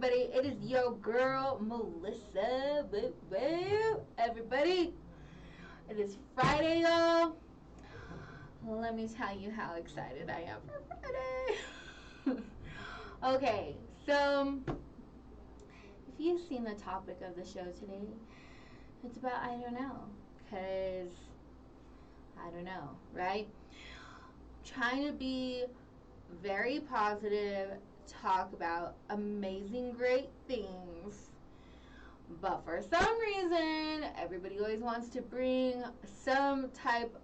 everybody? It is your girl, Melissa. Woo, woo. Everybody, it is Friday, y'all. Let me tell you how excited I am for Friday. Okay, so if you've seen the topic of the show today, it's about I don't know. Because I don't know, right? Trying to be very positive, talk about amazing, great things. But for some reason, everybody always wants to bring some type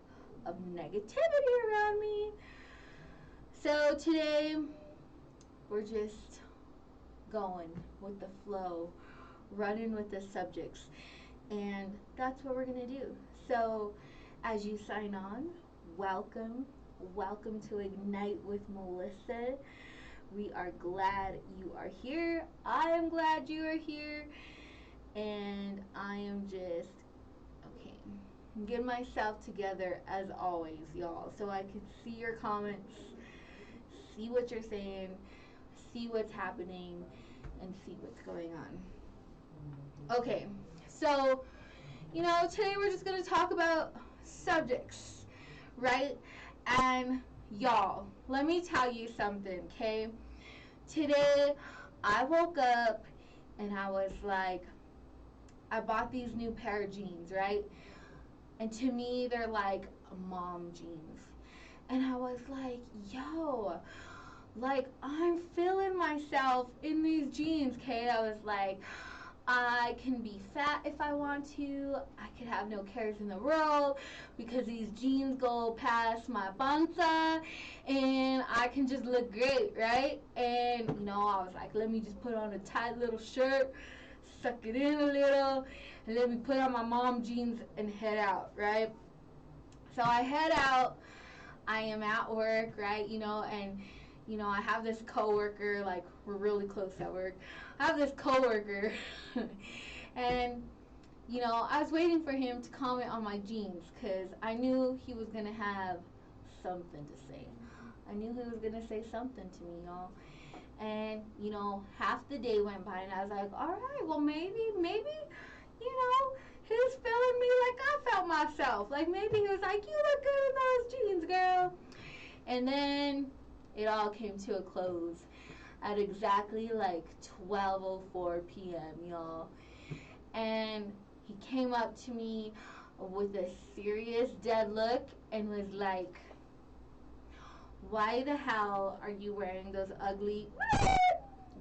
of negativity around me. So today, we're just going with the flow, running with the subjects. And that's what we're going to do. So as you sign on, welcome. Welcome to Ignite with Melissa. We are glad you are here. I am glad you are here. And I am just, okay, getting myself together as always, y'all. So I can see your comments, see what you're saying, see what's happening, and see what's going on. Okay, so, today we're just going to talk about subjects, right? And y'all, let me tell you something, okay? Today, I woke up and I was like, I bought these new pair of jeans, right? And to me, they're like mom jeans. And I was like, yo, like, I'm feeling myself in these jeans, okay? I was like, I can be fat if I want to. I could have no cares in the world because these jeans go past my panza and I can just look great, right? And, I was like, let me just put on a tight little shirt, suck it in a little, and let me put on my mom jeans and head out, right? So I head out. I am at work, right? And I have this coworker, like, we're really close at work. I have this coworker, and, I was waiting for him to comment on my jeans, because I knew he was going to have something to say. I knew he was going to say something to me, y'all. And, half the day went by, and I was like, all right, well, maybe, he's feeling me like I felt myself. Like, maybe he was like, you look good in those jeans, girl. And then it all came to a close at exactly like 12:04 p.m., y'all. And he came up to me with a serious dead look and was like, why the hell are you wearing those ugly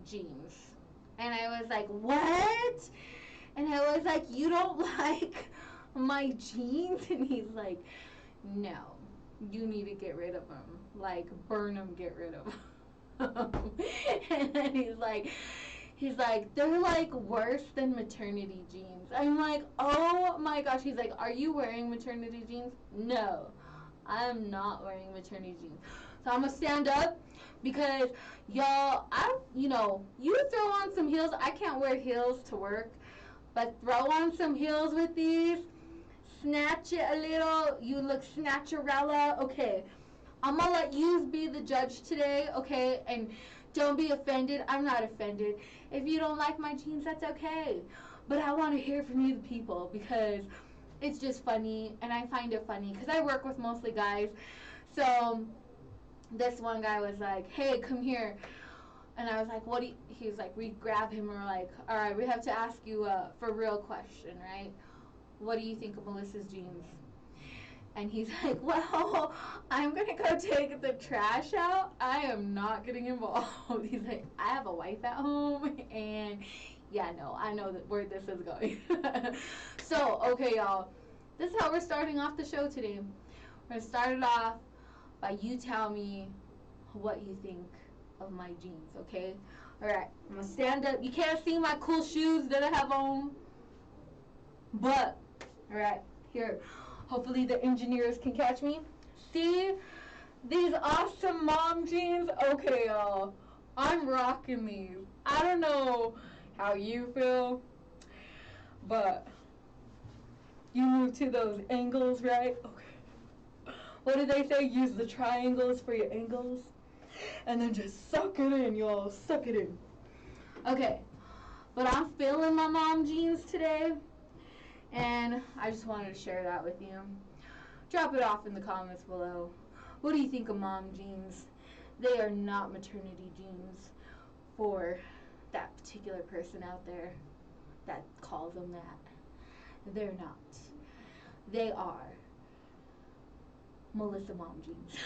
jeans? And I was like, what? And I was like, you don't like my jeans? And he's like, no, you need to get rid of them. Like, burn them, get rid of them. And then he's like, they're like worse than maternity jeans. I'm like, oh my gosh. He's like, are you wearing maternity jeans? No, I'm not wearing maternity jeans. So I'm gonna stand up because y'all, you throw on some heels. I can't wear heels to work, but throw on some heels with these, snatch it a little, you look snatcherella. Okay, I'm gonna let you be the judge today, okay? And don't be offended. I'm not offended. If you don't like my jeans, that's okay. But I want to hear from you, the people, because it's just funny, and I find it funny because I work with mostly guys. So this one guy was like, hey, come here. And I was like, what do you, he was like, we grab him and we're like, all right, we have to ask you for a real question, right? What do you think of Melissa's jeans? And he's like, well, I'm going to go take the trash out. I am not getting involved. He's like, I have a wife at home. And yeah, no, I know where this is going. So, okay, y'all. This is how we're starting off the show today. We're going to start it off by you tell me what you think of my jeans, okay? All right, I'm going to stand up. You can't see my cool shoes that I have on. But, all right, here. Hopefully the engineers can catch me. See these awesome mom jeans? Okay, y'all. I'm rocking these. I don't know how you feel, but you move to those angles, right? Okay. What do they say? Use the triangles for your angles. And then just suck it in, y'all. Suck it in. Okay, but I'm feeling my mom jeans today, and I just wanted to share that with you. Drop it off in the comments below. What do you think of mom jeans? They are not maternity jeans for that particular person out there that calls them that. They're not. They are Melissa mom jeans.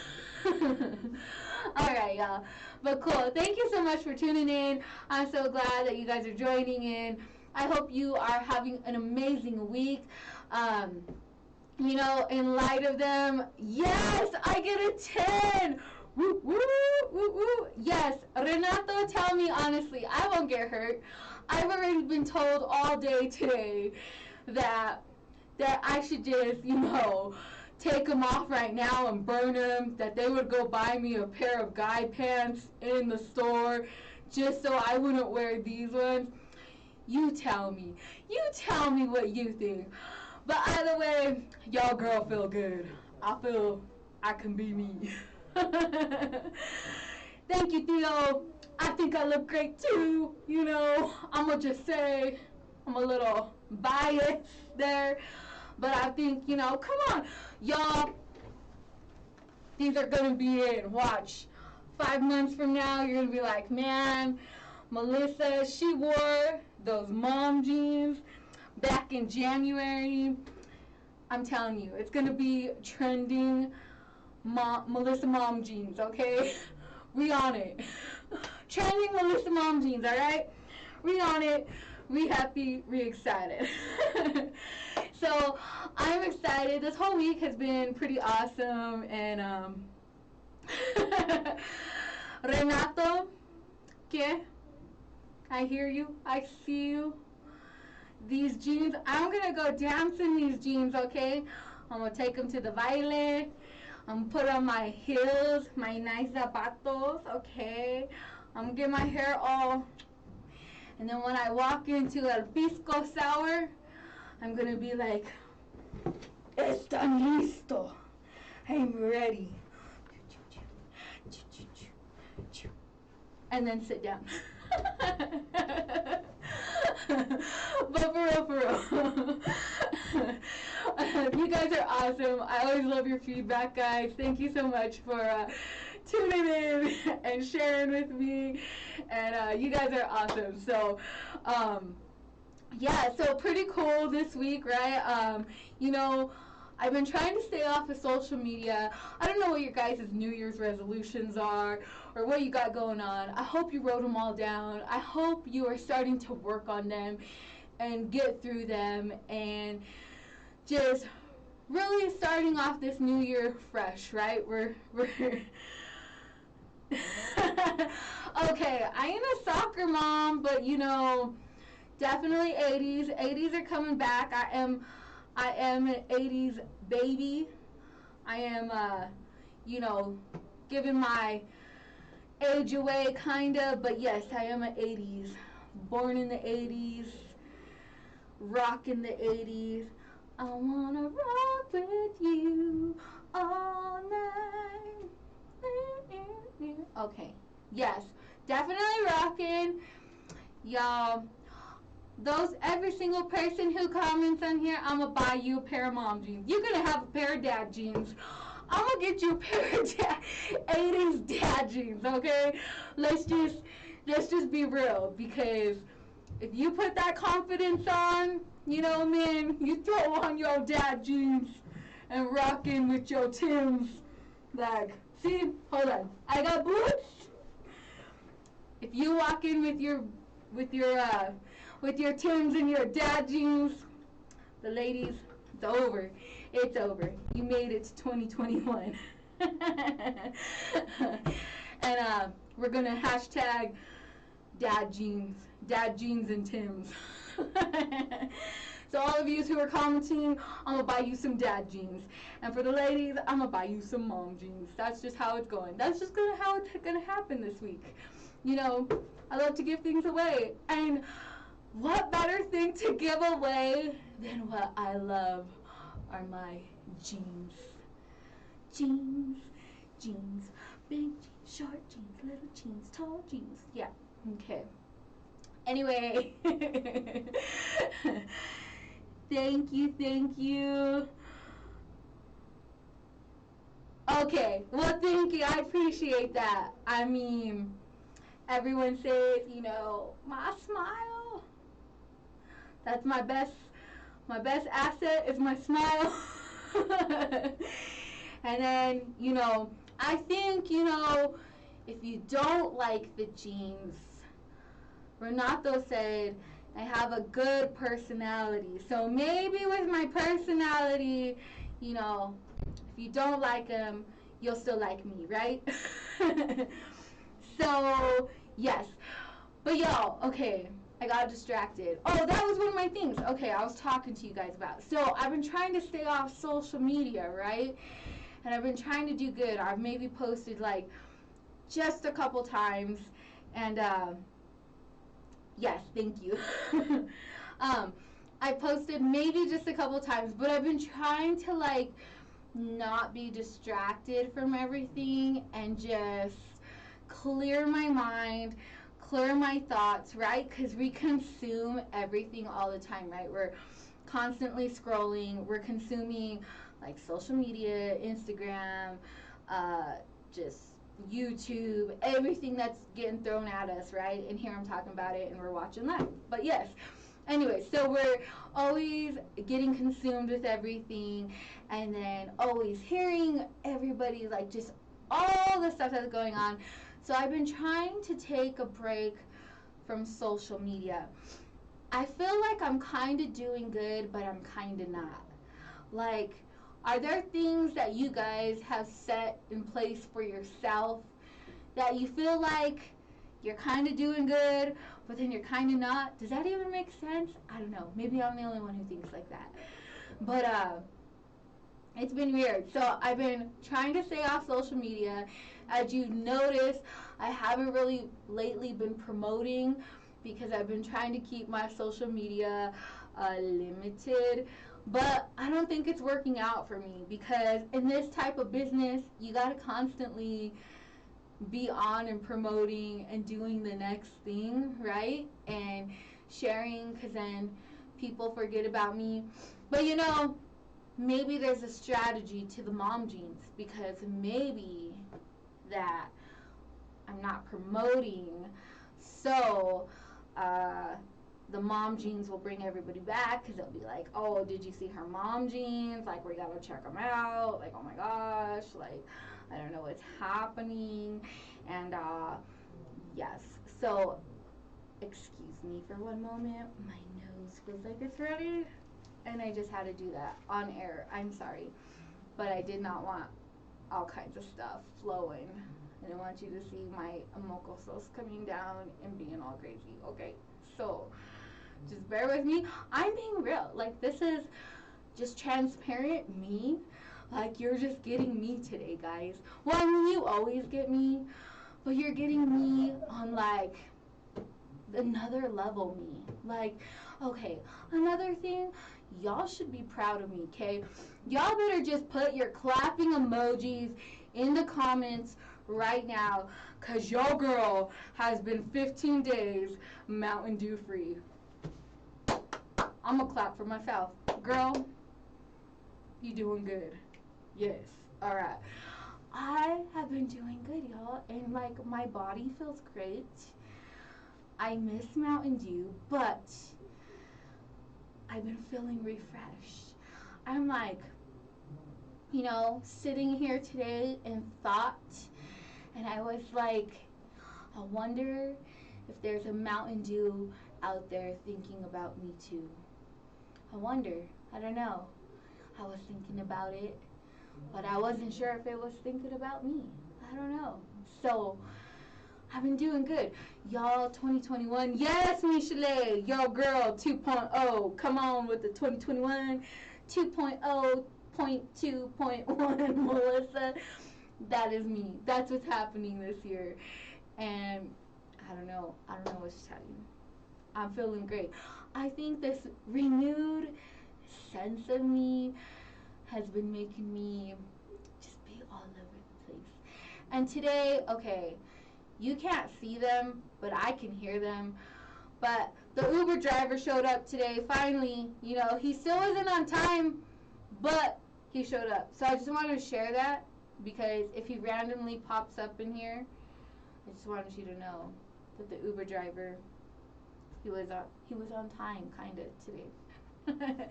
Alright, y'all. But cool. Thank you so much for tuning in. I'm so glad that you guys are joining in. I hope you are having an amazing week. You know, in light of them, yes, I get a 10. Woo, woo, woo, woo. Yes, Renato, tell me honestly, I won't get hurt. I've already been told all day today that I should just, you know, take them off right now and burn them, that they would go buy me a pair of guy pants in the store just so I wouldn't wear these ones. You tell me what you think. But either way, y'all girl feel good. I feel I can be me. Thank you, Theo. I think I look great too. You know, I'ma just say I'm a little biased there. But I think, you know, come on, y'all. These are gonna be in. Watch. 5 months from now, you're gonna be like, man, Melissa, she wore those mom jeans back in January. I'm telling you, it's gonna be trending Melissa mom jeans, okay? We on it. Trending Melissa mom jeans, alright? We on it. We happy, we excited. So I'm excited. This whole week has been pretty awesome, and Renato, ¿qué? I hear you. I see you. These jeans, I'm gonna go dance in these jeans, okay? I'm gonna take them to the baile. I'm gonna put on my heels, my nice zapatos, okay? I'm gonna get my hair all, and then when I walk into El Pisco Sour, I'm gonna be like, están listo. I'm ready. And then sit down. But for real. You guys are awesome. I always love your feedback, guys. Thank you so much for tuning in and sharing with me. And you guys are awesome. So, yeah, so pretty cool this week, right? You know, I've been trying to stay off of social media. I don't know what your guys' New Year's resolutions are or what you got going on. I hope you wrote them all down. I hope you are starting to work on them and get through them and just really starting off this new year fresh, right? We're okay, I am a soccer mom, but you know, definitely 80s. 80s are coming back. I am an 80s baby. I am, you know, giving my age away, kind of. But yes, I am an 80s. Born in the 80s. Rock in the 80s. I want to rock with you all night. Okay. Yes. Definitely rocking. Y'all. Those, every single person who comments on here, I'm gonna buy you a pair of mom jeans. You're gonna have a pair of dad jeans. I'm gonna get you a pair of 80s dad jeans, okay? Let's just be real, because if you put that confidence on, you know, man, you throw on your dad jeans and rock in with your Timbs. Like, see, hold on, I got boots. If you walk in with your Timbs and your dad jeans, the ladies, it's over. It's over. You made it to 2021. And we're gonna hashtag dad jeans and Timbs. So all of you who are commenting, I'm gonna buy you some dad jeans. And for the ladies, I'm gonna buy you some mom jeans. That's just how it's going. That's just how it's gonna happen this week. You know, I love to give things away. And what better thing to give away than what I love are my jeans. Jeans, jeans, big jeans, short jeans, little jeans, tall jeans. Yeah, okay. Anyway, thank you, thank you. Okay, well, thank you. I appreciate that. I mean, everyone says, my smile. That's my best asset is my smile. And then, I think, if you don't like the jeans, Renato said, I have a good personality. So maybe with my personality, if you don't like them, you'll still like me, right? So, yes. But y'all, okay, I got distracted. Oh, that was one of my things. Okay, I was talking to you guys about. So, I've been trying to stay off social media, right? And I've been trying to do good. I've maybe posted like just a couple times. And, yes, thank you. um, I posted maybe just a couple times, but I've been trying to like not be distracted from everything and just clear my mind, clear my thoughts, right? Because we consume everything all the time, right? We're constantly scrolling, we're consuming like social media, Instagram, just YouTube, everything that's getting thrown at us, right? And here I'm talking about it and we're watching live. But yes, anyway, so we're always getting consumed with everything and then always hearing everybody like just all the stuff that's going on. So I've been trying to take a break from social media. I feel like I'm kind of doing good, but I'm kind of not. Like, are there things that you guys have set in place for yourself that you feel like you're kind of doing good, but then you're kind of not? Does that even make sense? I don't know. Maybe I'm the only one who thinks like that. But it's been weird. So I've been trying to stay off social media. As you notice, I haven't really lately been promoting because I've been trying to keep my social media limited. But I don't think it's working out for me because in this type of business, you got to constantly be on and promoting and doing the next thing, right? And sharing because then people forget about me. But maybe there's a strategy to the mom jeans because maybe that I'm not promoting, so the mom jeans will bring everybody back because they'll be like, oh, did you see her mom jeans? Like, we gotta check them out. Like, oh my gosh, like, I don't know what's happening. And yes, so excuse me for one moment. My nose feels like it's ready. And I just had to do that on air. I'm sorry. But I did not want all kinds of stuff flowing. I didn't want you to see my mocosos coming down and being all crazy. Okay, so just bear with me. I'm being real. Like, this is just transparent me. Like, you're just getting me today, guys. Well, I mean, you always get me. But you're getting me on, like, another level me. Like, okay, another thing, y'all should be proud of me, okay? Y'all better just put your clapping emojis in the comments right now, because your girl has been 15 days Mountain Dew free. I'm going to clap for myself. Girl, you doing good. Yes. All right. I have been doing good, y'all, and, like, my body feels great. I miss Mountain Dew, but I've been feeling refreshed. I'm like, sitting here today in thought, and I was like, I wonder if there's a Mountain Dew out there thinking about me too. I wonder. I don't know. I was thinking about it, but I wasn't sure if it was thinking about me. I don't know. So, I've been doing good. Y'all, 2021. Yes, Michelle. Yo, girl, 2.0. Come on with the 2021. 2.0.2.1, Melissa. That is me. That's what's happening this year. And I don't know. I don't know what to tell you. I'm feeling great. I think this renewed sense of me has been making me just be all over the place. And today, okay, you can't see them, but I can hear them. But the Uber driver showed up today. Finally, you know, he still wasn't on time, but he showed up. So I just wanted to share that because if he randomly pops up in here, I just wanted you to know that the Uber driver he was on time kind of today.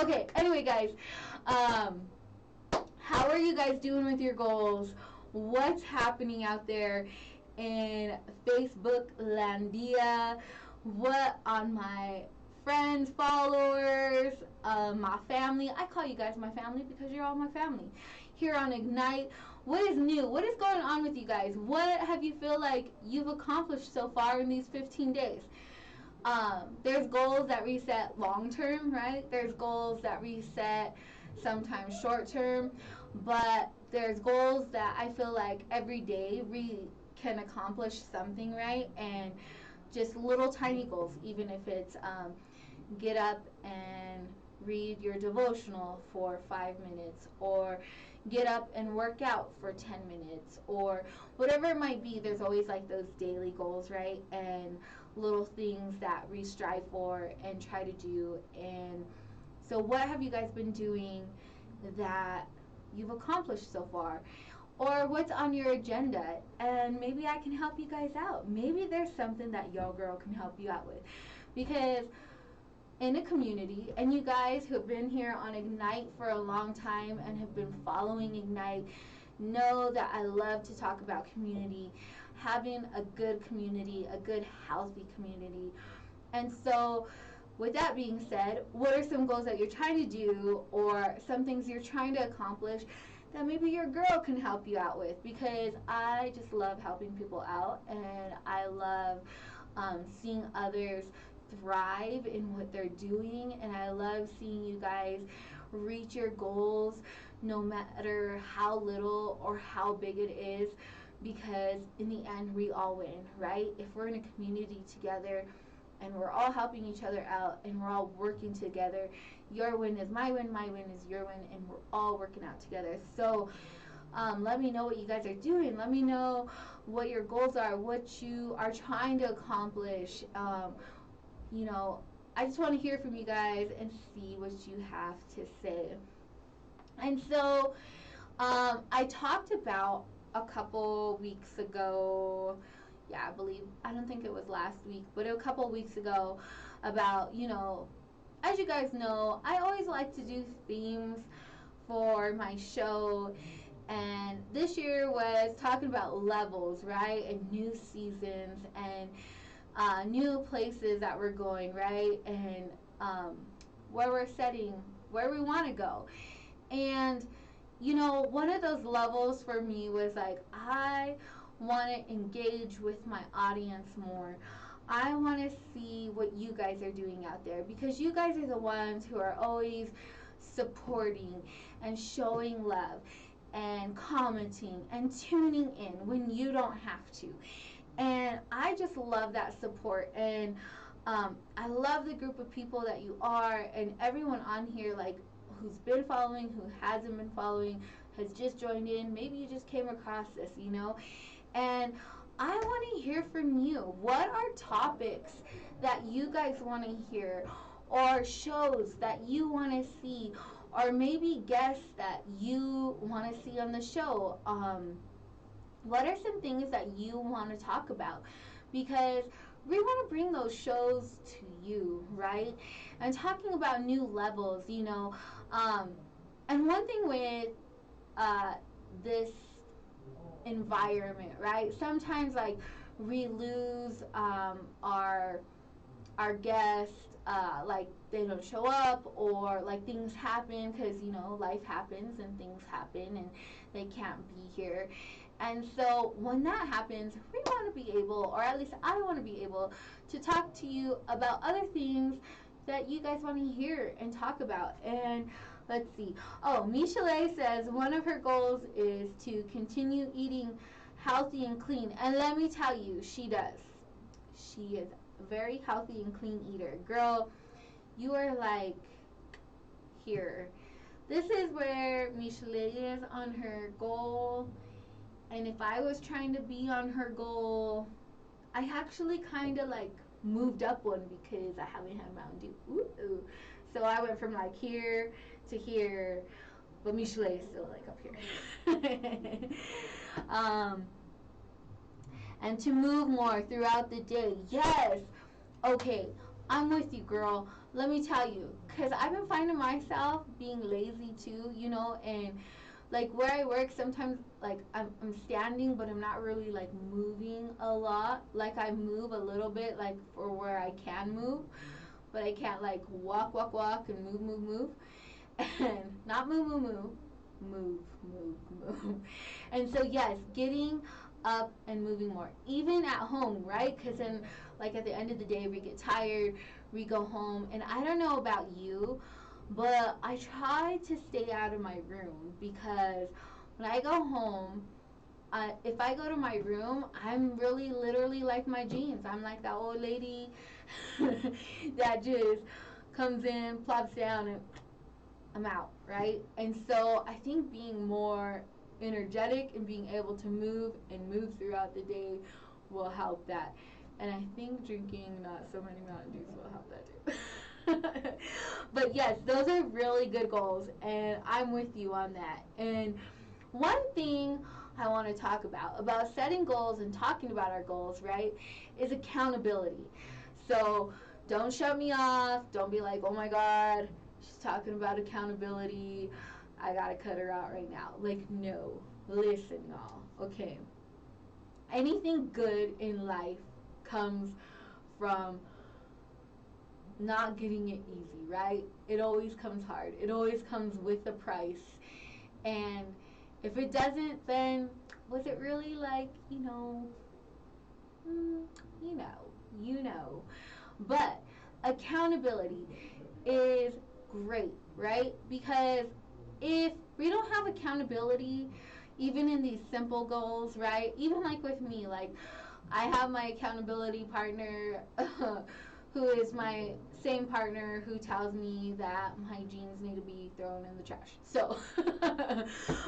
Okay. Anyway, guys, how are you guys doing with your goals? What's happening out there in Facebook Landia? What on my friends, followers, my family? I call you guys my family because you're all my family. Here on Ignite, what is new? What is going on with you guys? What have you feel like you've accomplished so far in these 15 days? There's goals that reset long term, right? There's goals that reset sometimes short term, but there's goals that I feel like every day we can accomplish something, right? And just little tiny goals, even if it's get up and read your devotional for 5 minutes, or get up and work out for 10 minutes, or whatever it might be. There's always like those daily goals, right? And little things that we strive for and try to do. And so what have you guys been doing that you've accomplished so far? Or what's on your agenda? And maybe I can help you guys out. Maybe there's something that your girl can help you out with. Because in a community, and you guys who have been here on Ignite for a long time and have been following Ignite know that I love to talk about community, having a good community, a good healthy community. And so with that being said, what are some goals that you're trying to do, or some things you're trying to accomplish that maybe your girl can help you out with? Because I just love helping people out, and I love seeing others thrive in what they're doing, and I love seeing you guys reach your goals no matter how little or how big it is, because in the end we all win, right? If we're in a community together and we're all helping each other out and we're all working together, your win is my win is your win, and we're all working out together. So let me know what you guys are doing. Let me know what your goals are, what you are trying to accomplish. You know, I just want to hear from you guys and see what you have to say. And so I talked about a couple weeks ago, I don't think it was last week, but a couple weeks ago, about, you know, as you guys know, I always like to do themes for my show, and this year was talking about levels, right? And new seasons, and new places that we're going, right? And where we're setting, where we want to go. And, you know, one of those levels for me was like, I want to engage with my audience more. I want to see what you guys are doing out there, because you guys are the ones who are always supporting and showing love and commenting and tuning in when you don't have to. And I just love that support. And I love the group of people that you are, and everyone on here, like, who's been following, who hasn't been following, has just joined in. Maybe you just came across this, you know. And I want to hear from you. What are topics that you guys want to hear, or shows that you want to see, or maybe guests that you want to see on the show? What are some things that you want to talk about? Because we want to bring those shows to you, right? And talking about new levels, you know. And one thing with this environment, right? Sometimes, like, we lose our guests, like they don't show up, or like things happen, because, you know, life happens and things happen and they can't be here. And so when that happens, we want to be able, or at least I want to be able, to talk to you about other things that you guys want to hear and talk about. And let's see. Oh, Michelet says one of her goals is to continue eating healthy and clean. And let me tell you, she does. She is a very healthy and clean eater. Girl, you are like here. This is where Michelet is on her goal. And if I was trying to be on her goal, I actually kind of like moved up one because I haven't had Mountain Dew. Ooh. So I went from like here to here, but Michelet is still like up here. um, and to move more throughout the day. Yes. Okay, I'm with you, girl. Let me tell you, because I've been finding myself being lazy too, you know, and like where I work, sometimes like I'm standing, but I'm not really like moving a lot. Like I move a little bit, like for where I can move, but I can't like walk, and move, and not move. And so yes, getting up and moving more, even at home, right? Because then, like at the end of the day, we get tired, we go home, and I don't know about you, but I try to stay out of my room because when I go home, if I go to my room, I'm really literally like my jeans. I'm like that old lady that just comes in, plops down, and I'm out, right? And so I think being more energetic and being able to move and move throughout the day will help that. And I think drinking not so many Mountain Dews will help that too. But yes, those are really good goals, and I'm with you on that. And one thing I want to talk about setting goals and talking about our goals, right, is accountability. So don't shut me off. Don't be like, oh my God, she's talking about accountability. I gotta cut her out right now. Like, no. Listen, y'all. Okay. Anything good in life comes from not getting it easy, right? It always comes hard. It always comes with a price. And if it doesn't, then was it really like, you know, you know. But accountability is great, right? Because if we don't have accountability, even in these simple goals, right? Even like with me, like I have my accountability partner who is my same partner who tells me that my jeans need to be thrown in the trash. So,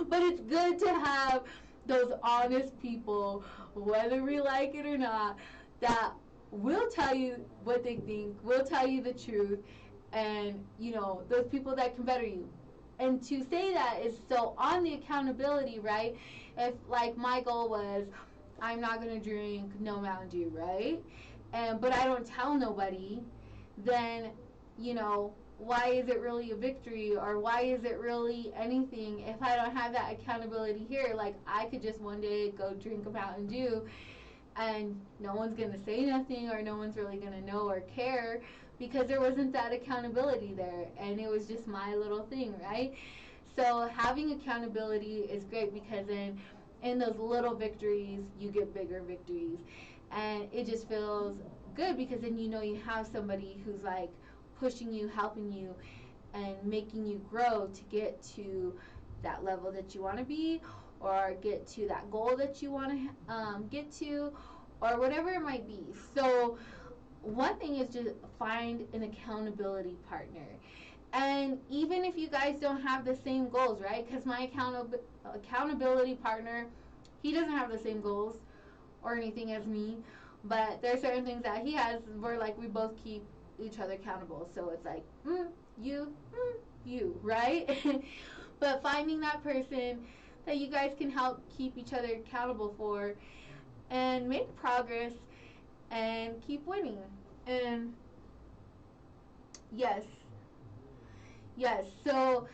but it's good to have those honest people, whether we like it or not, that will tell you what they think, will tell you the truth, and those people that can better you. And to say that is so on the accountability, right? If like my goal was I'm not gonna drink no Mountain Dew, right? But I don't tell nobody, then why is it really a victory, or why is it really anything if I don't have that accountability here? Like I could just one day go drink a Mountain Dew and no one's gonna say nothing, or no one's really gonna know or care because there wasn't that accountability there, and it was just my little thing, right? So having accountability is great because then in those little victories you get bigger victories, and it just feels good because then you have somebody who's like pushing you, helping you, and making you grow to get to that level that you want to be, or get to that goal that you want to get to, or whatever it might be. So one thing is to find an accountability partner. And even if you guys don't have the same goals, right? Because my accountability partner, he doesn't have the same goals or anything as me, but there are certain things that he has where like we both keep each other accountable. So it's like, you, right? But finding that person that you guys can help keep each other accountable for and make progress and keep winning. And yes, so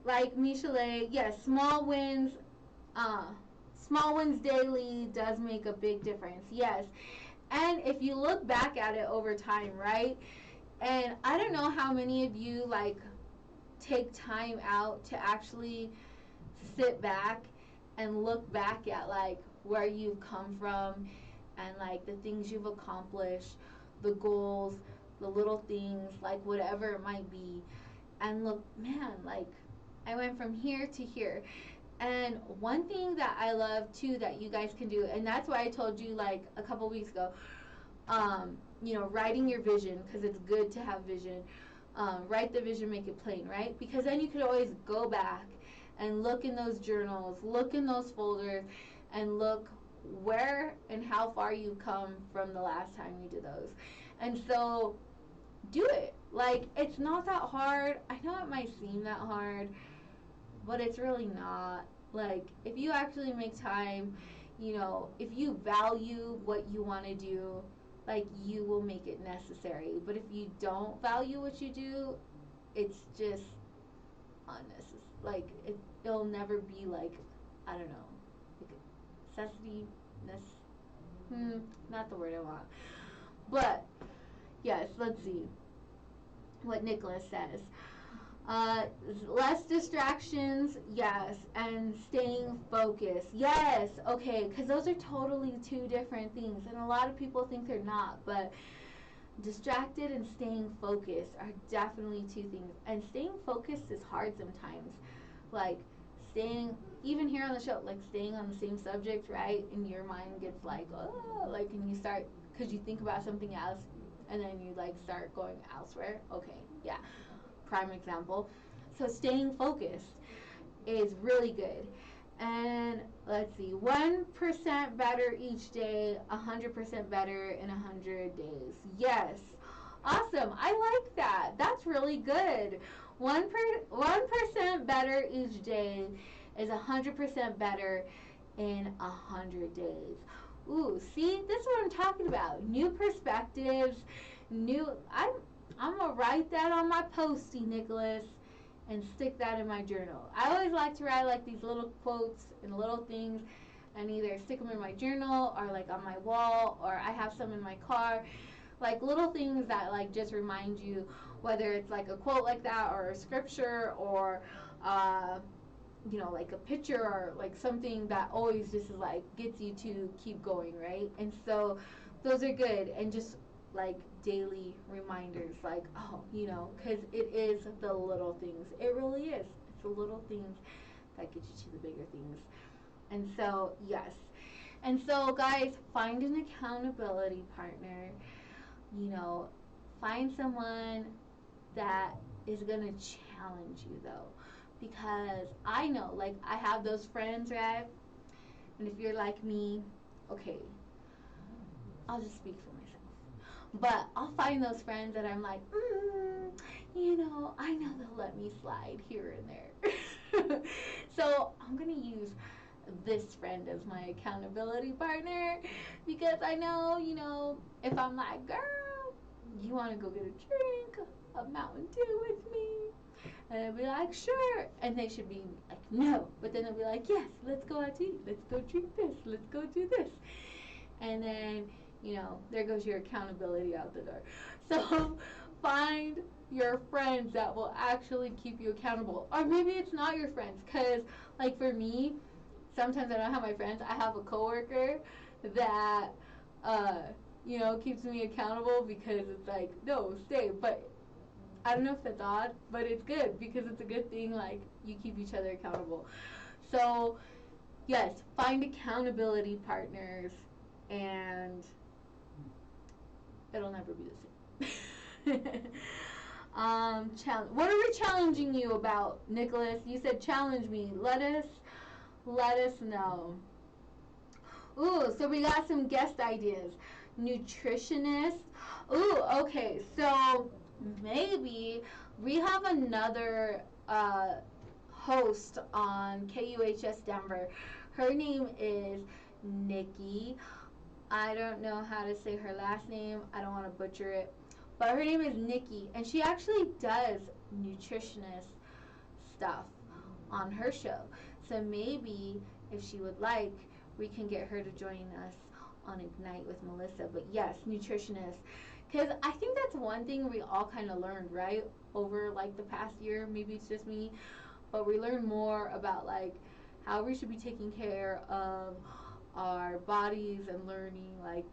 like Michelet, yes, small wins daily does make a big difference. Yes. And if you look back at it over time, right? And I don't know how many of you like take time out to actually sit back and look back at like where you've come from and like the things you've accomplished, the goals, the little things, like whatever it might be, and look, man, like I went from here to here. And one thing that I love too that you guys can do, and that's why I told you like a couple weeks ago, writing your vision, because it's good to have vision. Write the vision, make it plain, right? Because then you could always go back and look in those journals, look in those folders, and look where and how far you've come from the last time you did those. And so do it. Like, it's not that hard. I know it might seem that hard, but it's really not. Like, if you actually make time, if you value what you want to do, like, you will make it necessary. But if you don't value what you do, it's just unnecessary. Like, it'll never be like, I don't know, like a necessity. Not the word I want. But yes, let's see what Nicholas says. Less distractions, yes, and staying focused, yes. Okay, because those are totally two different things, and a lot of people think they're not, but distracted and staying focused are definitely two things. And staying focused is hard sometimes. Like, staying, even here on the show, like, staying on the same subject, right? And your mind gets like, oh, like, and you start, because you think about something else, and then you, like, start going elsewhere. Okay, yeah, prime example. So staying focused is really good. And let's see, 1% better each day, 100% better in 100 days. Yes, awesome. I like that. That's really good. 1% better each day is 100% better in 100 days. Ooh, see, this is what I'm talking about. New perspectives, I'm gonna write that on my postie, Nicholas, and stick that in my journal. I always like to write like these little quotes and little things, and either stick them in my journal or like on my wall, or I have some in my car, like little things that like just remind you, whether it's like a quote like that or a scripture or like a picture or like something that always just like gets you to keep going, right? And so those are good, and just like daily reminders, like, oh, because it is the little things. It really is. It's the little things that get you to the bigger things. And so, yes. And so, guys, find an accountability partner. Find someone that is going to challenge you, though. Because I know, like, I have those friends, right? And if you're like me, okay, I'll just speak for myself. But I'll find those friends that I'm like, I know they'll let me slide here and there. So I'm going to use this friend as my accountability partner, because I know, if I'm like, girl, you want to go get a drink, a Mountain Dew with me? And I'll be like, sure. And they should be like, no. But then they'll be like, yes, let's go out to eat. Let's go drink this. Let's go do this. And then, there goes your accountability out the door. So find your friends that will actually keep you accountable. Or maybe it's not your friends. Because, like, for me, sometimes I don't have my friends. I have a coworker that, keeps me accountable, because it's like, no, stay. But I don't know if that's odd, but it's good, because it's a good thing, like, you keep each other accountable. So, yes, find accountability partners, and it'll never be the same. What are we challenging you about, Nicholas? You said challenge me. Let us know. Ooh, so we got some guest ideas. Nutritionist. Ooh, okay, so maybe we have another host on KUHS Denver. Her name is Nikki. I don't know how to say her last name. I don't want to butcher it. But her name is Nikki, and she actually does nutritionist stuff on her show. So maybe if she would like, we can get her to join us on Ignite with Melissa. But yes, nutritionist. Because I think that's one thing we all kind of learned, right? Over like the past year, maybe it's just me, but we learned more about like how we should be taking care of our bodies and learning like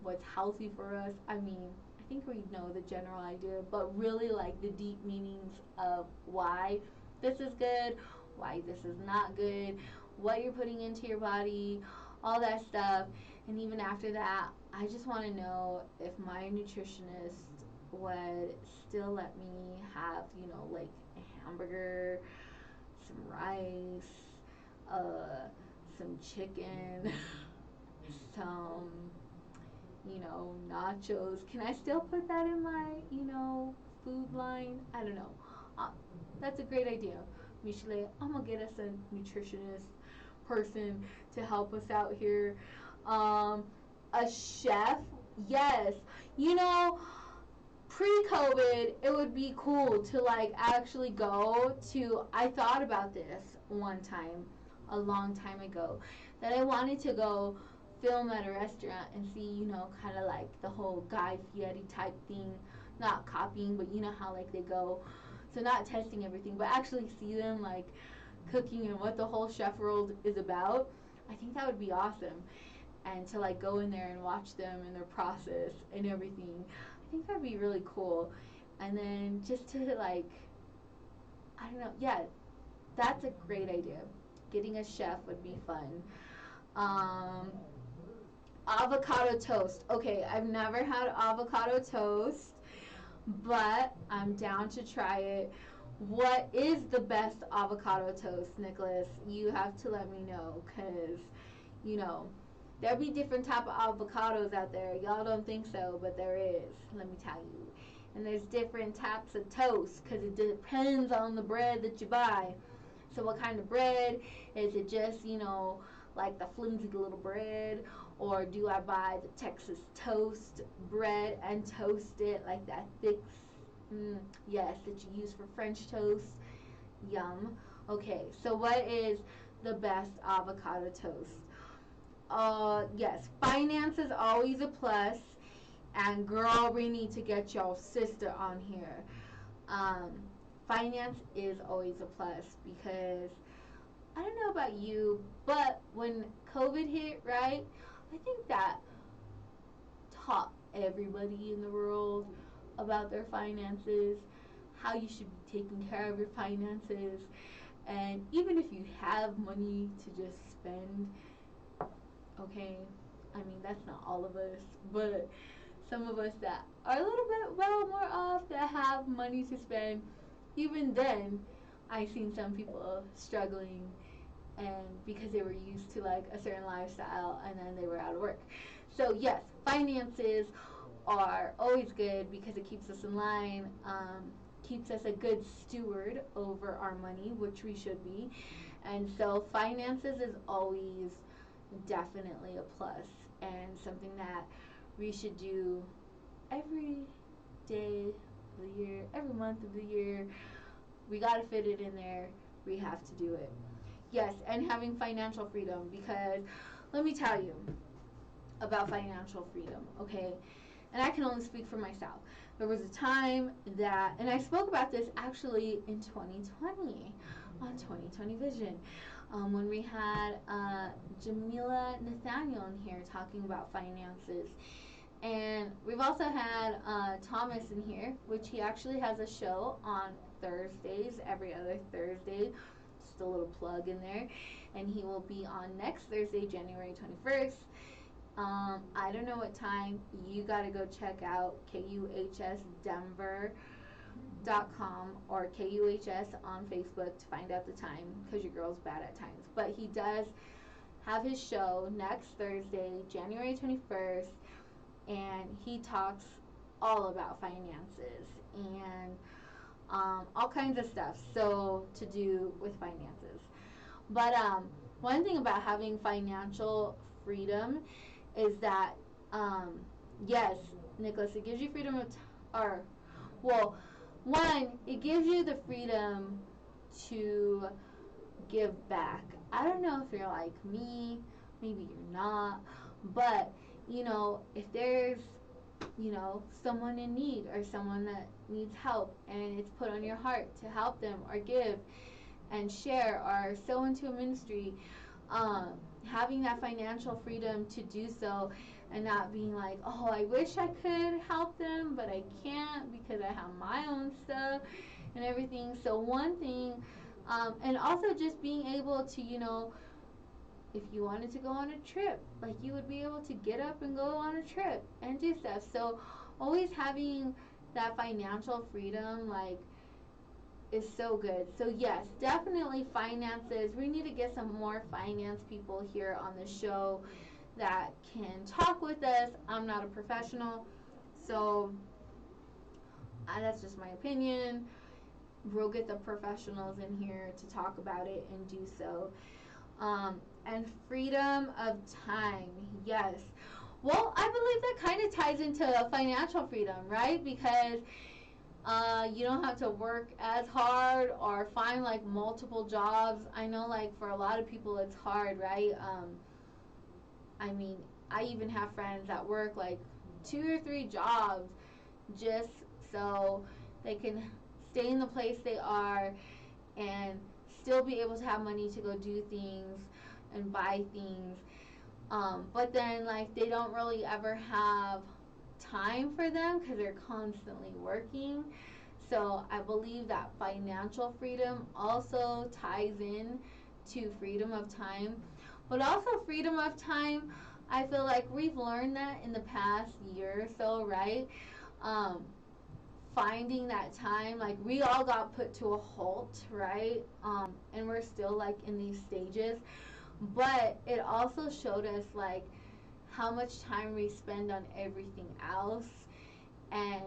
what's healthy for us. I mean, I think we know the general idea, but really like the deep meanings of why this is good, why this is not good, what you're putting into your body, all that stuff. And even after that, I just want to know if my nutritionist would still let me have, like a hamburger, some rice, some chicken, some, nachos. Can I still put that in my, food line? I don't know. Uh, that's a great idea. Michelle, I'm gonna get us a nutritionist person to help us out here. Um, a chef, yes. You know, pre-COVID, it would be cool to like actually go to. I thought about this one time, a long time ago, that I wanted to go film at a restaurant and see, kind of like the whole Guy Fieri type thing, not copying, but you know how like they go, so not testing everything, but actually see them like cooking and what the whole chef world is about. I think that would be awesome, and to like go in there and watch them and their process and everything. I think that'd be really cool. And then just to like, I don't know, yeah, that's a great idea. Getting a chef would be fun. Um, Avocado toast. Okay, I've never had avocado toast, but I'm down to try it. What is the best avocado toast, Nicholas? You have to let me know, because, you know, there'll be different type of avocados out there. Y'all don't think so, but there is. Let me tell you. And there's different types of toast, because it depends on the bread that you buy. So what kind of bread? Is it just, like the flimsy little bread? Or do I buy the Texas toast bread and toast it like that thick, yes, that you use for French toast? Yum. Okay, so what is the best avocado toast? Yes, finance is always a plus. And girl, we need to get your sister on here. Um, Finance is always a plus, because I don't know about you, but when COVID hit, right, I think that taught everybody in the world about their finances, how you should be taking care of your finances, and even if you have money to just spend, okay, I mean, that's not all of us, but some of us that are a little bit, well, more off, that have money to spend, even then, I've seen some people struggling, and because they were used to like a certain lifestyle, and then they were out of work. So yes, finances are always good because it keeps us in line, keeps us a good steward over our money, which we should be. And so finances is always definitely a plus, and something that we should do every day of the year, every month of the year. We got to fit it in there. We have to do it. Yes, and having financial freedom, because let me tell you about financial freedom, okay? And I can only speak for myself. There was a time that, and I spoke about this actually in 2020 on 2020 Vision, when we had Jamila Nathaniel in here talking about finances. And we've also had Thomas in here, which he actually has a show on Thursdays, every other Thursday. Just a little plug in there. And he will be on next Thursday, January 21st. I don't know what time. You got to go check out KUHSdenver.com or KUHS on Facebook to find out the time, because your girl's bad at times. But he does have his show next Thursday, January 21st. And he talks all about finances and all kinds of stuff so to do with finances. But one thing about having financial freedom is that, yes, Nicholas, it gives you freedom of one, it gives you the freedom to give back. I don't know if you're like me, maybe you're not, but if there's, someone in need or someone that needs help, and it's put on your heart to help them or give and share or sow into a ministry, having that financial freedom to do so, and not being like, oh, I wish I could help them, but I can't because I have my own stuff and everything. So one thing, and also just being able to, if you wanted to go on a trip, like you would be able to get up and go on a trip and do stuff. So always having that financial freedom, like, is so good. So yes, definitely finances. We need to get some more finance people here on the show that can talk with us. I'm not a professional, so that's just my opinion. We'll get the professionals in here to talk about it and do so. And freedom of time, yes. Well, I believe that kind of ties into financial freedom, right? Because you don't have to work as hard or find like multiple jobs. I know, like, for a lot of people, it's hard, right? I mean, I even have friends that work like 2 or 3 jobs just so they can stay in the place they are and still be able to have money to go do things and buy things. But then, like, they don't really ever have time for them because they're constantly working. So I believe that financial freedom also ties in to freedom of time. But also freedom of time, I feel like we've learned that in the past year or so, right? Um, Finding that time, like, we all got put to a halt, right? And we're still like in these stages, but it also showed us like how much time we spend on everything else. And,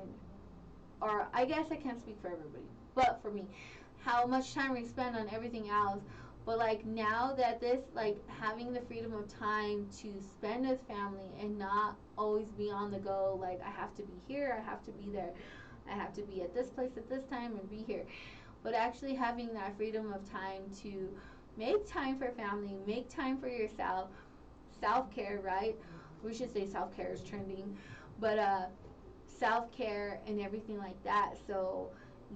or I guess I can't speak for everybody, but for me, how much time we spend on everything else. But like, now that this, like, having the freedom of time to spend with family and not always be on the go, like, I have to be here, I have to be there, I have to be at this place at this time and be here. But actually having that freedom of time to make time for family, make time for yourself, self care, right? We should say self care is trending, but self care and everything like that. So,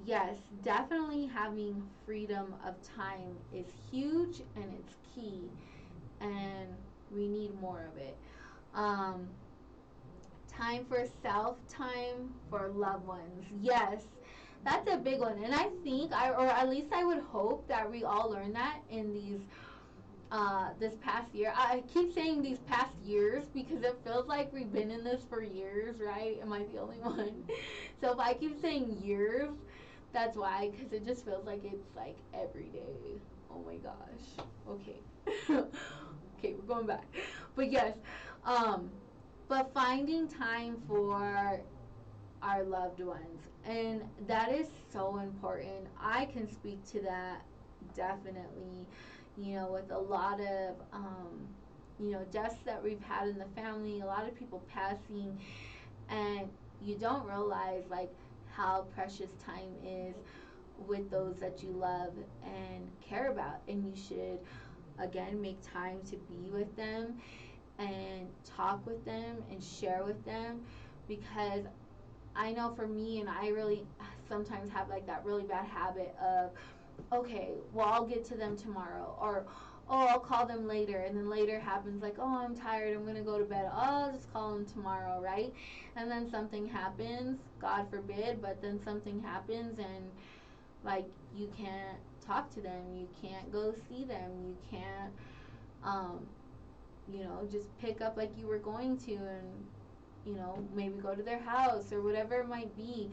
yes, definitely having freedom of time is huge and it's key, and we need more of it. Um, Time for self, time for loved ones. Yes, that's a big one. And I think, or at least I would hope that we all learn that in this past year. I keep saying these past years because it feels like we've been in this for years, right? Am I the only one? So if I keep saying years, that's why, because it just feels like it's like every day. Oh my gosh. Okay. Okay, we're going back. But yes, um, but finding time for our loved ones, and that is so important. I can speak to that definitely, with a lot of deaths that we've had in the family, a lot of people passing, and you don't realize like how precious time is with those that you love and care about, and you should again make time to be with them and talk with them and share with them. Because I know for me, and I really sometimes have like that really bad habit of, okay, well, I'll get to them tomorrow, or oh, I'll call them later, and then later happens like, oh, I'm tired, I'm gonna go to bed, oh, I'll just call them tomorrow, right? And then something happens, God forbid, but then something happens, and like, you can't talk to them, you can't go see them, you can't um, just pick up like you were going to, and maybe go to their house or whatever it might be.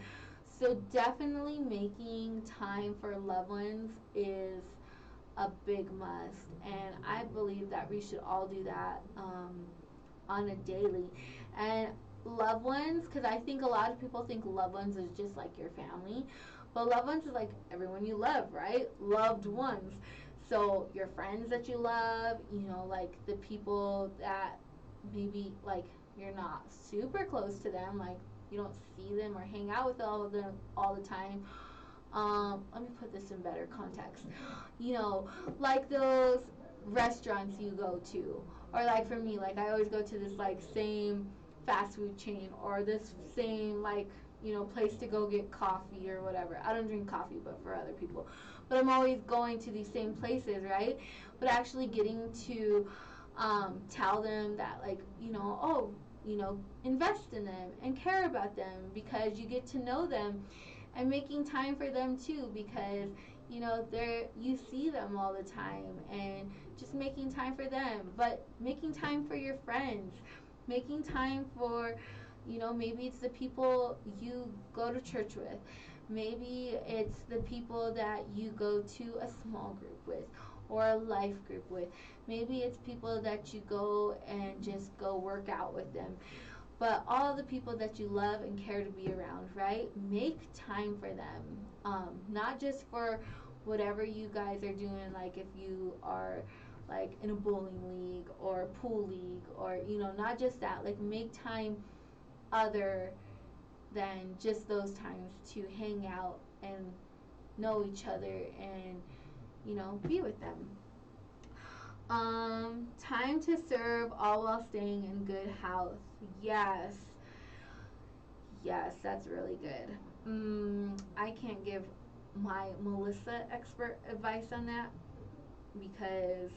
So definitely making time for loved ones is a big must, and I believe that we should all do that on a daily. And loved ones, because I think a lot of people think loved ones is just like your family, but loved ones is like everyone you love, right? Loved ones. So your friends that you love, like the people that maybe like you're not super close to them, like you don't see them or hang out with all of them all the time. Let me put this in better context. Like those restaurants you go to, or like for me, like I always go to this like same fast food chain, or this same like place to go get coffee or whatever. I don't drink coffee, but for other people, but I'm always going to these same places, right? But actually getting to tell them that, like, oh, invest in them and care about them, because you get to know them, and making time for them too, because you see them all the time, and just making time for them, but making time for your friends, making time for maybe it's the people you go to church with, maybe it's the people that you go to a small group with, or a life group with. Maybe it's people that you go and just go work out with them. But all the people that you love and care to be around, right? Make time for them. Not just for whatever you guys are doing, like if you are like in a bowling league or pool league, or not just that. Like make time other than just those times to hang out and know each other and be with them. Time to serve all while staying in good health. Yes. Yes, that's really good. I can't give my Melissa expert advice on that because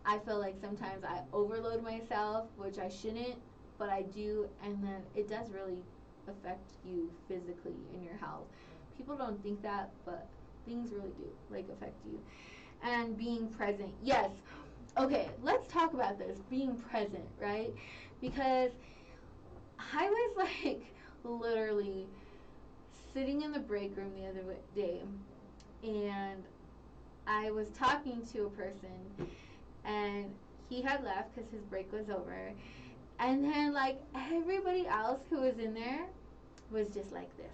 I feel like sometimes I overload myself, which I shouldn't, but I do, and then it does really affect you physically in your health. People don't think that, but things really do affect you. And being present. Yes. Okay, let's talk about this. Being present, right? Because I was literally sitting in the break room the other day, and I was talking to a person, and he had left because his break was over, and then everybody else who was in there was just like this.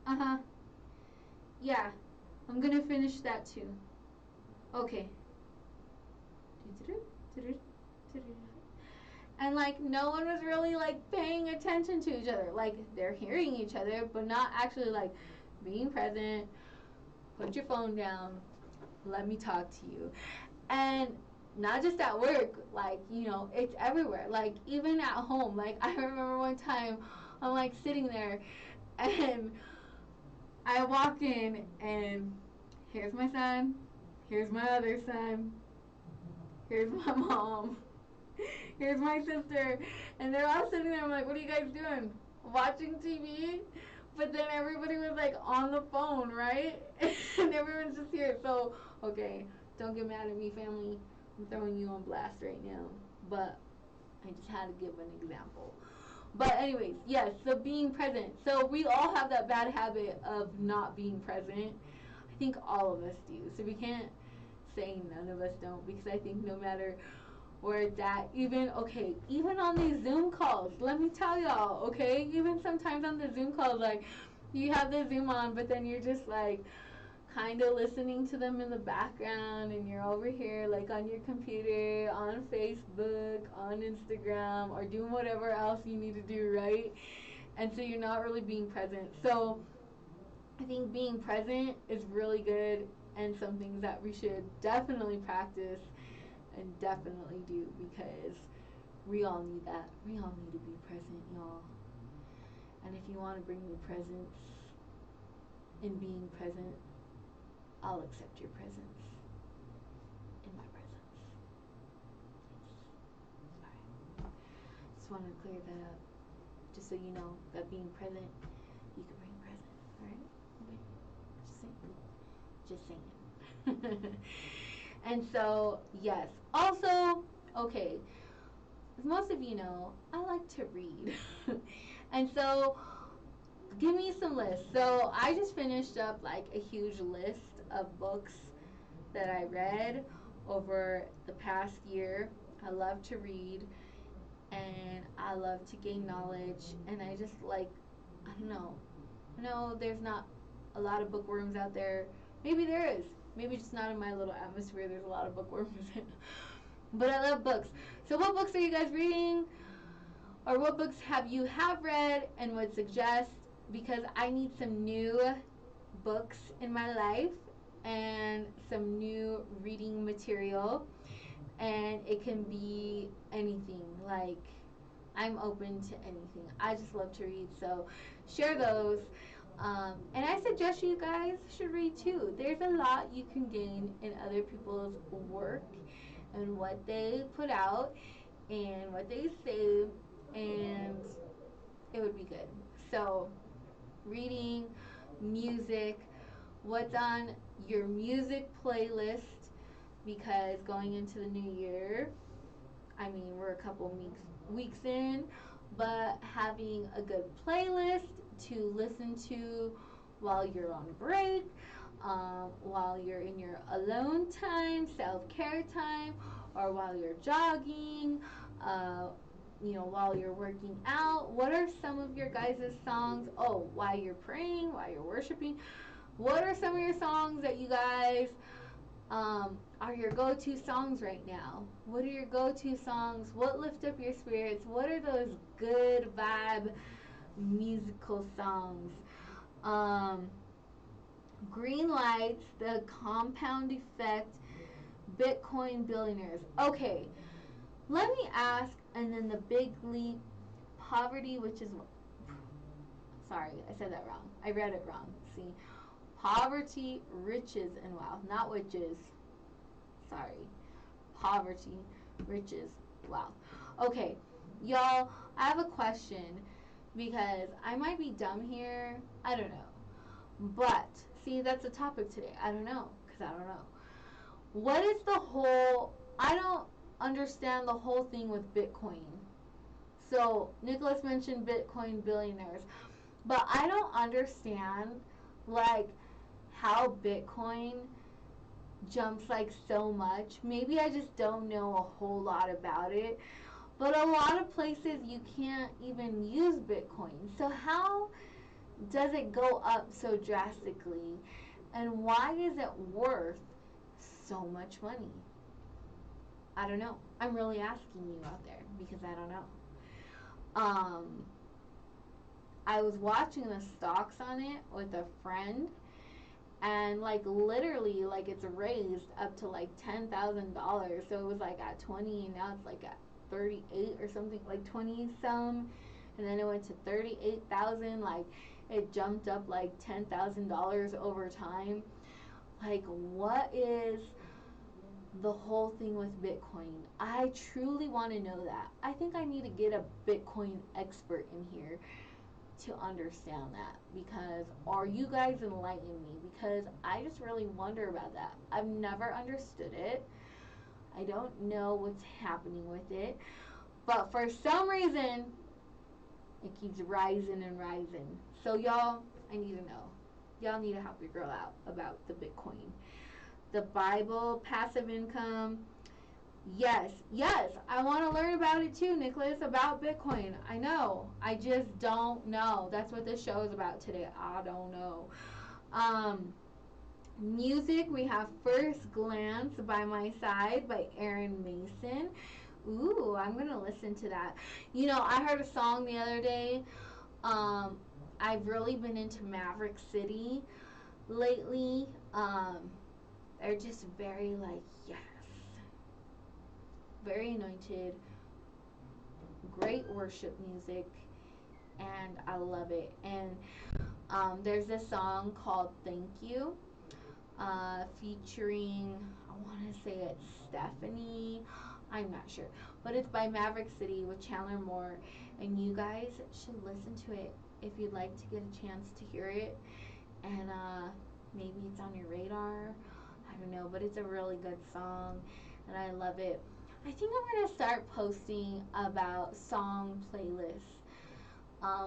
Uh-huh. Yeah, I'm gonna finish that too. Okay. And no one was really paying attention to each other. They're hearing each other, but not actually being present. Put your phone down. Let me talk to you. And not just at work, it's everywhere. Even at home. I remember one time I'm sitting there and I walk in and here's my son, here's my other son, here's my mom, here's my sister, and they're all sitting there. I'm like, what are you guys doing? Watching TV? But then everybody was on the phone, right? And everyone's just here. So, okay, don't get mad at me, family. I'm throwing you on blast right now. But I just had to give an example. But anyways, yes, so being present. So we all have that bad habit of not being present. I think all of us do. So we can't say none of us don't, because I think no matter where it's at, even on these Zoom calls, let me tell y'all, okay, even sometimes on the Zoom calls, you have the Zoom on, but then you're just kind of listening to them in the background, and you're over here on your computer, on Facebook, on Instagram, or doing whatever else you need to do, right? And so you're not really being present. So I think being present is really good, and some things that we should definitely practice and definitely do, because we all need that. We all need to be present, y'all. And if you want to bring me presence in being present, I'll accept your presence in my presence. Yes. Alright. Just wanted to clear that up. Just so you know that being present, you can bring present. Alright? Okay. Just saying. And so, yes. Also, okay, as most of you know, I like to read. And so, give me some lists. So, I just finished up a huge list of books that I read over the past year. I love to read, and I love to gain knowledge, and I just I don't know. I know there's not a lot of bookworms out there. Maybe there is. Maybe just not in my little atmosphere. There's a lot of bookworms. But I love books. So what books are you guys reading? Or what books have you read and would suggest? Because I need some new books in my life and some new reading material. And it can be anything. I'm open to anything. I just love to read. So share those. And I suggest you guys should read too. There's a lot you can gain in other people's work and what they put out and what they say, and it would be good. So, reading, music, what's on your music playlist, because going into the new year, I mean, we're a couple weeks in, but having a good playlist to listen to while you're on break, while you're in your alone time, self-care time, or while you're jogging, uh, while you're working out? What are some of your guys' songs? Oh, while you're praying, while you're worshiping, what are some of your songs that you guys are your go-to songs right now? What are your go-to songs? What lift up your spirits? What are those good vibe musical songs? Um, Green Lights, The Compound Effect, Bitcoin Billionaires. Okay, let me ask, and then The Big Leap, Poverty, which is, sorry, I said that wrong. I read it wrong. See, Poverty, Riches, and Wealth, not witches. Sorry. Poverty, Riches, Wealth. Okay, y'all, I have a question because I might be dumb here. I don't know. But, see, that's the topic today. I don't know, because I don't know. What is the whole, I don't understand the whole thing with Bitcoin. So, Nicholas mentioned Bitcoin billionaires, but I don't understand, like, how Bitcoin jumps, like, so much. Maybe I just don't know a whole lot about it. But a lot of places you can't even use Bitcoin. So how does it go up so drastically? And why is it worth so much money? I don't know. I'm really asking you out there because I don't know. I was watching the stocks on it with a friend, and like literally like it's raised up to like $10,000. So it was like at 20 and now it's like at 38 or something, like 20 some, and then it went to 38,000. Like it jumped up like $10,000 over time. Like, what is the whole thing with Bitcoin? I truly want to know that. I think I need to get a Bitcoin expert in here to understand that, because, or you guys enlighten me, because I just really wonder about that. I've never understood it. I don't know what's happening with it, but for some reason it keeps rising and rising. So y'all, I need to know. Y'all need to help your girl out about the Bitcoin. The Bible, passive income. Yes, I want to learn about it too, Nicholas, about Bitcoin. I know. I just don't know. That's what this show is about today. I don't know. Music, we have First Glance by My Side by Aaron Mason. Ooh, I'm going to listen to that. You know, I heard a song the other day. I've really been into Maverick City lately. They're just very like, yes. Very anointed. Great worship music. And I love it. And there's this song called Thank You. Featuring, I want to say it's Stephanie, I'm not sure, but it's by Maverick City with Chandler Moore, and you guys should listen to it if you'd like to get a chance to hear it, and maybe it's on your radar, I don't know, but it's a really good song, and I love it. I think I'm going to start posting about song playlists.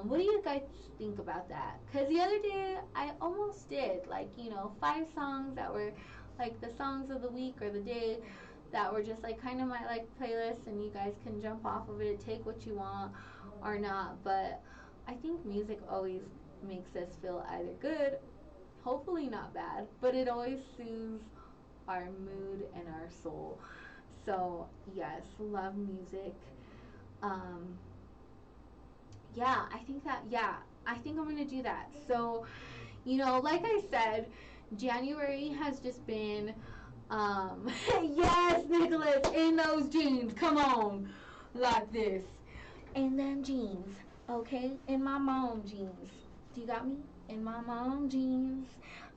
What do you guys think about that? Because the other day I almost did, like, 5 songs that were like the songs of the week or the day that were just like kind of my like playlist, and you guys can jump off of it, take what you want or not. But I think music always makes us feel either good, hopefully not bad, but it always soothes our mood and our soul. So yes, love music. I think I'm going to do that. So, like I said, January has just been, yes, Nicholas, in those jeans, come on, like this. In them jeans, okay? In my mom jeans. Do you got me? In my mom jeans.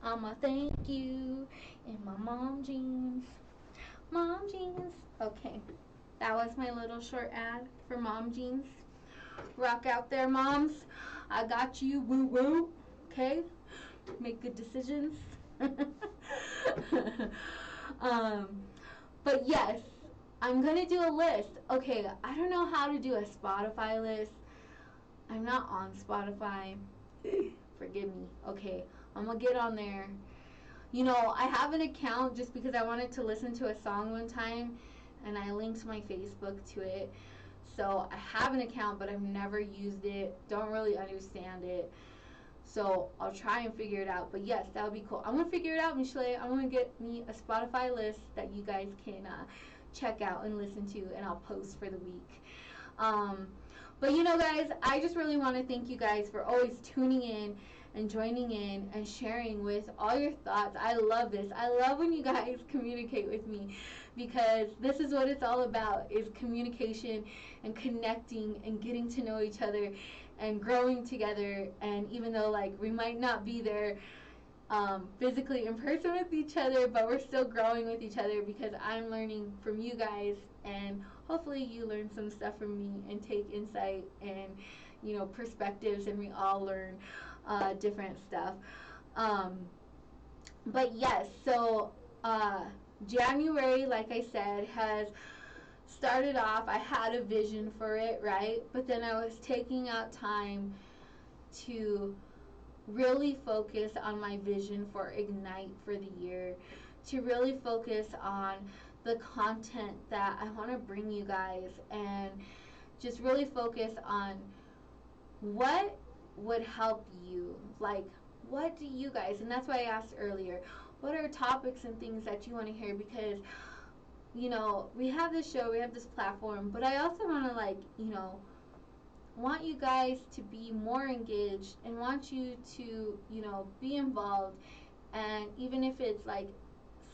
I'ma thank you. In my mom jeans. Mom jeans. Okay. That was my little short ad for mom jeans. Rock out there, moms. I got you. Woo woo. Okay? Make good decisions. But yes, I'm going to do a list. Okay, I don't know how to do a Spotify list. I'm not on Spotify. Forgive me. Okay, I'm going to get on there. You know, I have an account just because I wanted to listen to a song one time, and I linked my Facebook to it. So I have an account, but I've never used it. Don't really understand it. So I'll try and figure it out. But yes, that would be cool. I'm gonna figure it out, Michelle. I'm gonna get me a Spotify list that you guys can check out and listen to, and I'll post for the week. Um, but you know, guys, I just really want to thank you guys for always tuning in and joining in and sharing with all your thoughts. I love this. I love when you guys communicate with me, because this is what it's all about, is communication and connecting and getting to know each other and growing together. And even though like we might not be there physically in person with each other, but we're still growing with each other, because I'm learning from you guys, and hopefully you learn some stuff from me and take insight and, you know, perspectives, and we all learn different stuff. Um, but yes, so January, like I said, has started off. I had a vision for it, right? But then I was taking out time to really focus on my vision for Ignite for the year, to really focus on the content that I want to bring you guys, and just really focus on what would help you. Like, what do you guys, and that's why I asked earlier, what are topics and things that you want to hear? Because, you know, we have this show, we have this platform, but I also want to, like, you know, want you guys to be more engaged, and want you to, you know, be involved. And even if it's like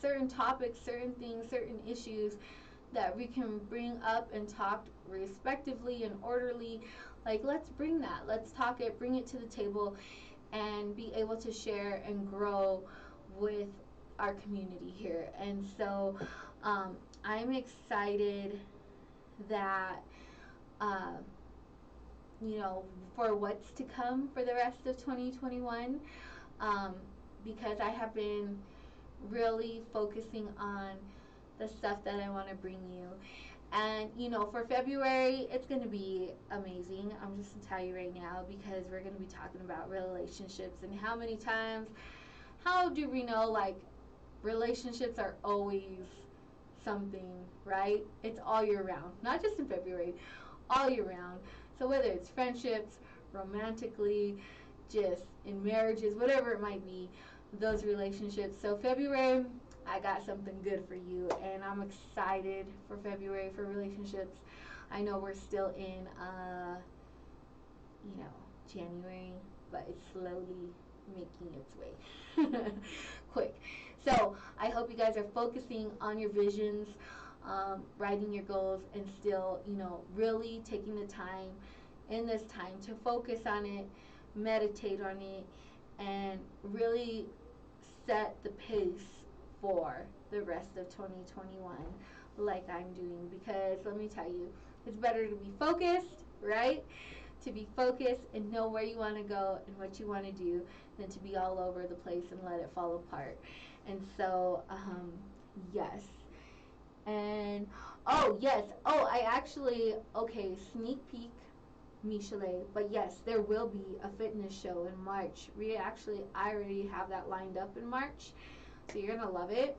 certain topics, certain things, certain issues that we can bring up and talk respectively and orderly, like, let's bring that, let's talk it, bring it to the table, and be able to share and grow with our community here. And so I'm excited that you know, for what's to come for the rest of 2021, because I have been really focusing on the stuff that I want to bring you. And, you know, for February, it's going to be amazing. I'm just going to tell you right now, because we're going to be talking about relationships, and how many times, how do we know, like, relationships are always something, right? It's all year round, not just in February, all year round. So whether it's friendships, romantically, just in marriages, whatever it might be, those relationships. So February, I got something good for you, and I'm excited for February for relationships. I know we're still in, you know, January, but it's slowly making its way quick. So I hope you guys are focusing on your visions, writing your goals, and still, you know, really taking the time in this time to focus on it, meditate on it, and really set the pace for the rest of 2021 like I'm doing. Because let me tell you, it's better to be focused, right? To be focused and know where you want to go and what you want to do, than to be all over the place and let it fall apart. And so, yes. And, oh, yes. Oh, I actually, okay, sneak peek, Michelet. But yes, there will be a fitness show in March. I already have that lined up in March. So you're going to love it.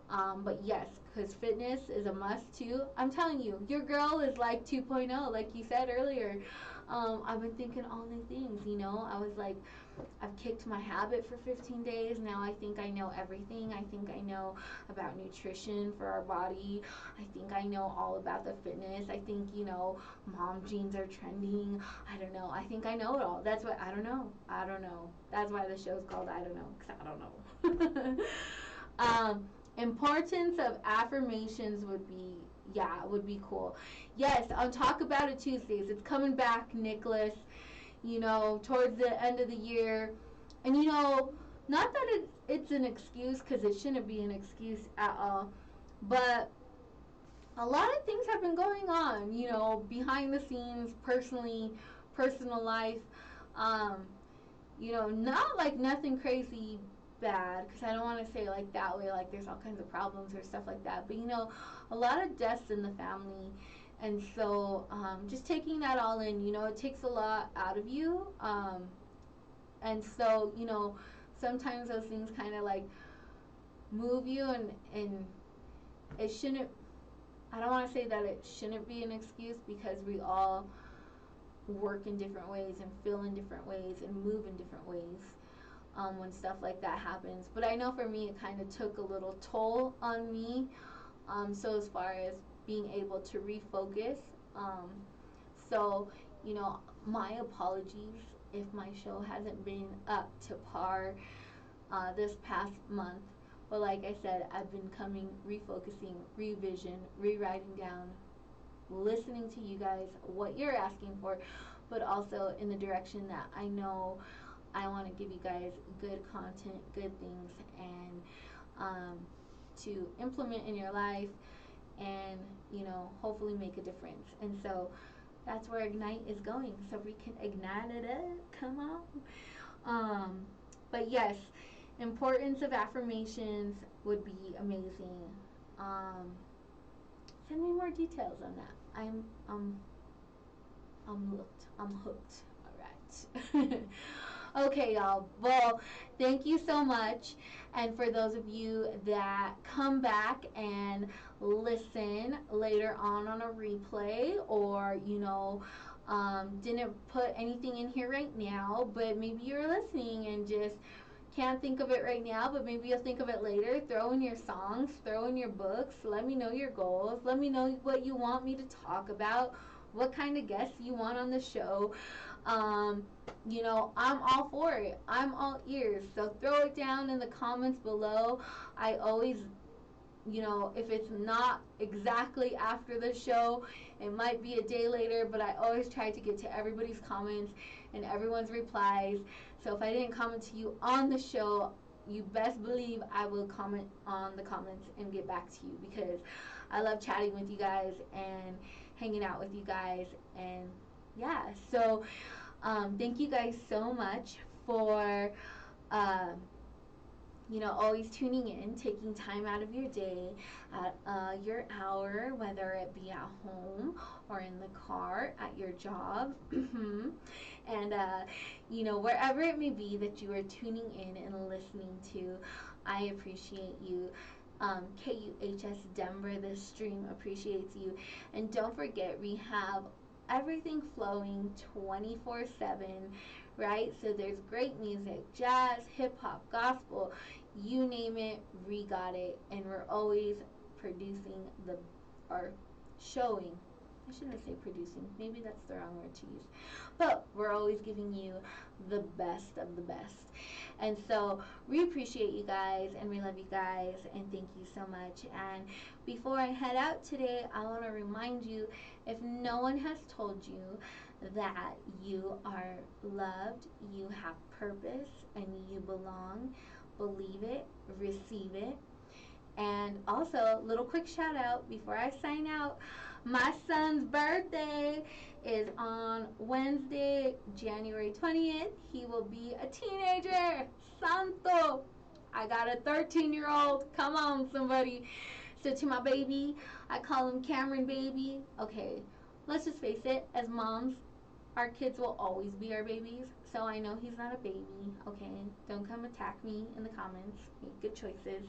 But yes, because fitness is a must too. I'm telling you, your girl is like 2.0, like you said earlier. I've been thinking all new things, you know. I was like, I've kicked my habit for 15 days. Now I think I know everything. I think I know about nutrition for our body. I think I know all about the fitness. I think, you know, mom jeans are trending. I don't know. I think I know it all. That's what, I don't know. I don't know. That's why the show's called I Don't Know, because I don't know. Importance of affirmations would be cool. Yes, on Talk About It Tuesdays. It's coming back, Nicholas, you know, towards the end of the year. And, you know, not that it's an excuse, because it shouldn't be an excuse at all, but a lot of things have been going on, you know, behind the scenes, personal life. You know, not like nothing crazy bad, because I don't want to say like that way, like there's all kinds of problems or stuff like that, but you know, a lot of deaths in the family. And so just taking that all in, you know, it takes a lot out of you. And so, you know, sometimes those things kind of like move you, and it shouldn't, I don't want to say that it shouldn't be an excuse, because we all work in different ways and feel in different ways and move in different ways when stuff like that happens. But I know for me, it kind of took a little toll on me. So as far as being able to refocus, um, so my apologies if my show hasn't been up to par this past month. But like I said, I've been coming, refocusing, revision, rewriting down, listening to you guys, what you're asking for, but also in the direction that I know I want to give you guys good content, good things, and to implement in your life, and hopefully make a difference. And so that's where Ignite is going. So we can ignite it up. Come on. But yes, importance of affirmations would be amazing. Send me more details on that. I'm hooked. All right. Okay, y'all. Well, thank you so much. And for those of you that come back and listen later on a replay, or didn't put anything in here right now, but maybe you're listening and just can't think of it right now, but maybe you'll think of it later. Throw in your songs, throw in your books. Let me know your goals. Let me know what you want me to talk about, what kind of guests you want on the show. I'm all for it. I'm all ears. So throw it down in the comments below. I always, if it's not exactly after the show, it might be a day later, but I always try to get to everybody's comments and everyone's replies. So if I didn't comment to you on the show, you best believe I will comment on the comments and get back to you, because I love chatting with you guys and hanging out with you guys. And yeah, so thank you guys so much for always tuning in, taking time out of your day, at your hour, whether it be at home or in the car, at your job, and wherever it may be that you are tuning in and listening to. I appreciate you. KUHS Denver, this stream appreciates you. And don't forget, we have everything flowing 24/7, right? So there's great music, jazz, hip-hop, gospel, you name it, we got it. And we're always producing or showing, I shouldn't say producing, maybe that's the wrong word to use, but we're always giving you the best of the best. And so we appreciate you guys, and we love you guys, and thank you so much. And before I head out today, I want to remind you, if no one has told you that you are loved, you have purpose, and you belong, believe it, receive it. And also, little quick shout out before I sign out, my son's birthday is on Wednesday, January 20th. He will be a teenager. Santo. I got a 13-year-old. Come on, somebody. So to my baby, I call him Cameron Baby. Okay, let's just face it, as moms, our kids will always be our babies. So I know he's not a baby. Okay, don't come attack me in the comments. Make good choices.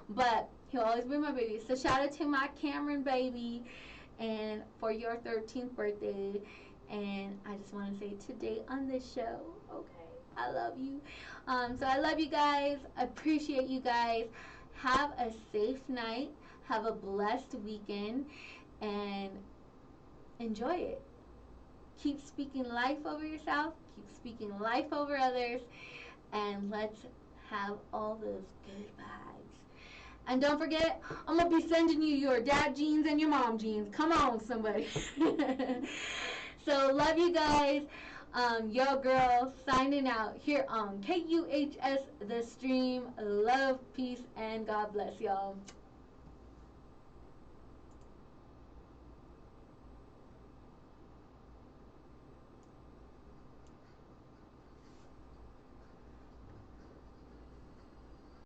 But he'll always be my baby. So shout out to my Cameron Baby, and for your 13th birthday. And I just want to say today on this show, okay, I love you. So I love you guys. Appreciate you guys. Have a safe night. Have a blessed weekend, and enjoy it. Keep speaking life over yourself. Keep speaking life over others, and let's have all those good vibes. And don't forget, I'm going to be sending you your dad jeans and your mom jeans. Come on, somebody. So, love you guys. Your girl signing out here on KUHS The Stream. Love, peace, and God bless y'all.